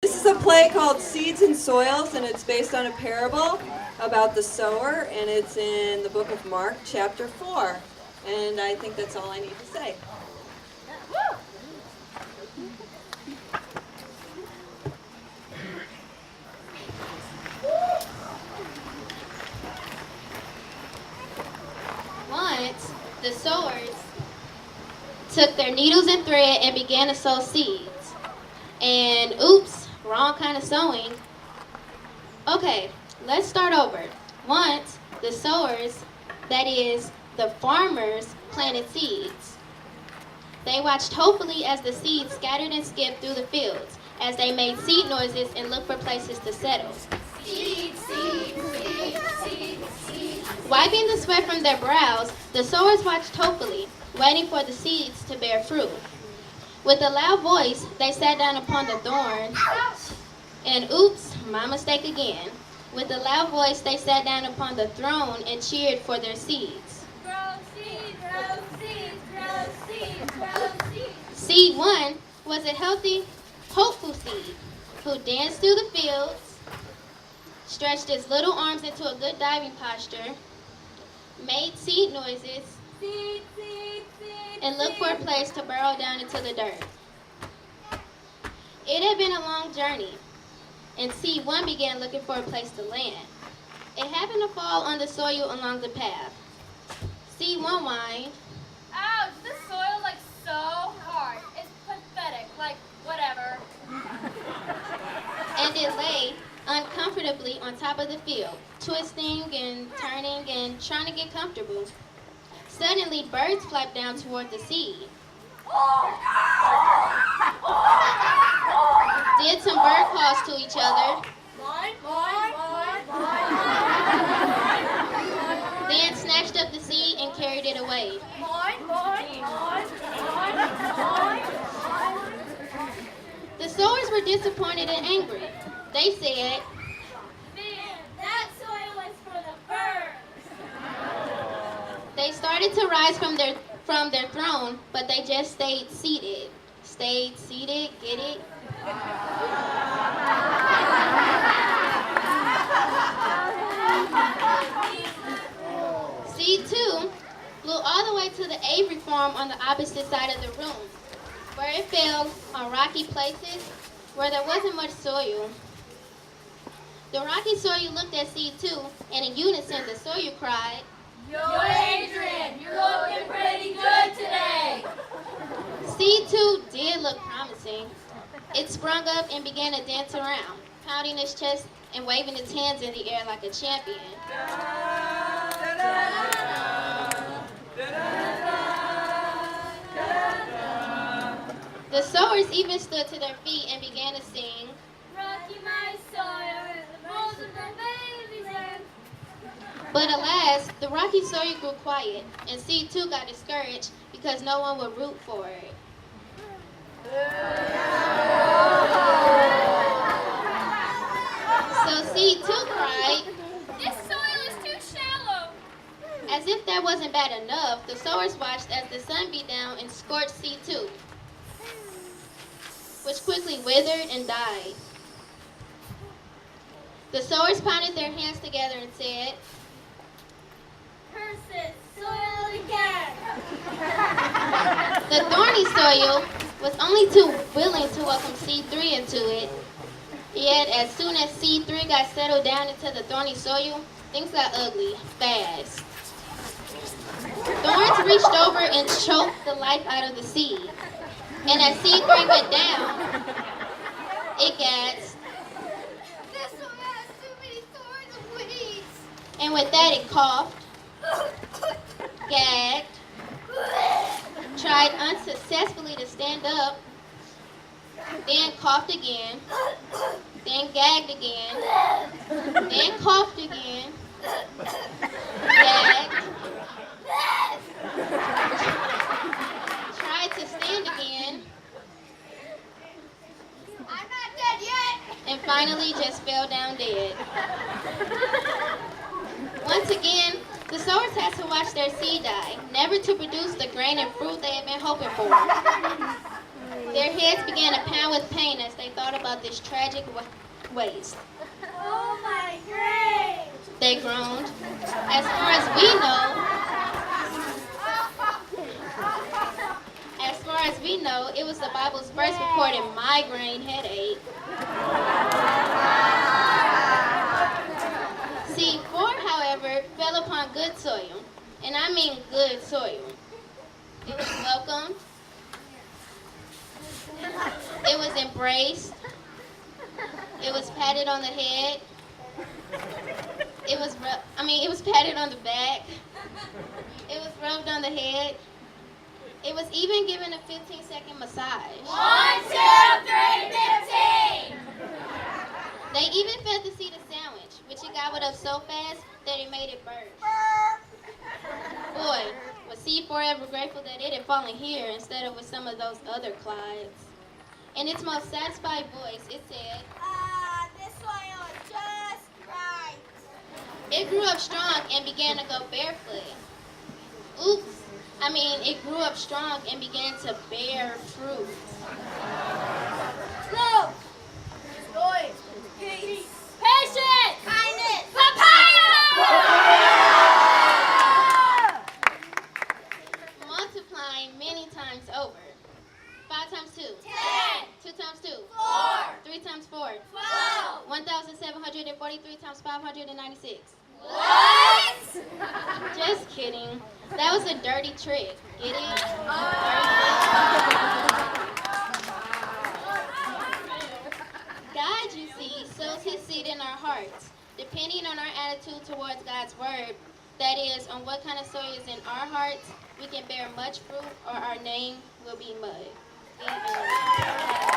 This is a play called Seeds and Soils, and it's based on a parable about the sower, and it's in the book of Mark, chapter 4. And I think that's all I need to say. Once, the sowers took their needles and thread and began to sow seeds. And oops, wrong kind of sowing. Okay, let's start over. Once, the sowers, that is, the farmers, planted seeds. They watched hopefully as the seeds scattered and skipped through the fields, as they made seed noises and looked for places to settle. Seed, seed, seed, seed, seed. Wiping the sweat from their brows, the sowers watched hopefully, waiting for the seeds to bear fruit. With a loud voice, they sat down upon the thorn, and oops, my mistake again. With a loud voice, they sat down upon the throne and cheered for their seeds. Grow seeds, grow seeds, grow seeds, grow seeds. Seed 1 was a healthy, hopeful seed who danced through the fields, stretched its little arms into a good diving posture, made seed noises, Seed, seed, seed, and looked for a place to burrow down into the dirt. It had been a long journey, and seed 1 began looking for a place to land. It happened to fall on the soil along the path. Seed 1 whined, Ouch, this soil looks so hard. It's pathetic, like, whatever. and it lay uncomfortably on top of the field, twisting and turning and trying to get comfortable. Suddenly, birds flapped down toward the seed. Did some bird calls to each other, Mine, mine, mine, mine. then snatched up the seed and carried it away. Mine, mine, mine, mine. The sowers were disappointed and angry. They said, Man, that soil is for the birds. they started to rise from their throne, but they just stayed seated. Stayed seated, get it? Seed 2 flew all the way to the aviary farm on the opposite side of the room, where it fell on rocky places where there wasn't much soil. The rocky soil looked at Seed 2, and in unison the soil cried, Yo, Adrian, you're looking pretty good today. Seed 2 did look promising. It sprung up and began to dance around, pounding its chest and waving its hands in the air like a champion. The sowers even stood to their feet and began to sing, Rocky my soil, the bones of the babies and... but alas, the rocky soil grew quiet, and Seed 2 got discouraged because no one would root for it. So Seed 2 cried. This soil is too shallow. As if that wasn't bad enough, the sowers watched as the sun beat down and scorched Seed 2, which quickly withered and died. The sowers pounded their hands together and said, Curses, soil again. the thorny soil was only too willing to welcome Seed 3 into it. Yet, as soon as Seed 3 got settled down into the thorny soil, things got ugly, fast. Thorns reached over and choked the life out of the seed. And as Seed 3 went down, it gasped. This one has too many thorns and weeds. And with that, it coughed, gagged, tried unsuccessfully to stand up, then coughed again, then gagged again, then coughed again, gagged, tried to stand again, I'm not dead yet. and finally just fell down dead. Once again, the sowers had to watch their seed die, never to produce the grain and fruit they had been hoping for. Their heads began to pound with pain as they thought about this tragic waste. Oh my grave! They groaned. As far as we know, it was the Bible's first recorded migraine headache. Seed 4, however, fell upon good soil, and I mean good soil. It was welcomed. It was embraced. It was patted on the head. It was patted on the back. It was rubbed on the head. It was even given a 15-second massage. 1, 2, 3, 15! They even fed the seed a sandwich, which it gobbled up so fast that it made it burst. Boy, was seed forever grateful that it had fallen here instead of with some of those other Clydes. In its most satisfied voice, it said, This soil is just right. it grew up strong and began to go barefoot. It grew up strong and began to bear fruit. Love. Joy. Peace. Patience. Kindness. Papaya! Multiplying many times over. 5 times 2. 10. 2 times 2. 4. 3 times 4. 12. 1,743 times 596. What? Just kidding. That was a dirty trick. Get it? God, you see, sows his seed in our hearts. Depending on our attitude towards God's word, that is, on what kind of soil is in our hearts, we can bear much fruit or our name will be mud. Amen.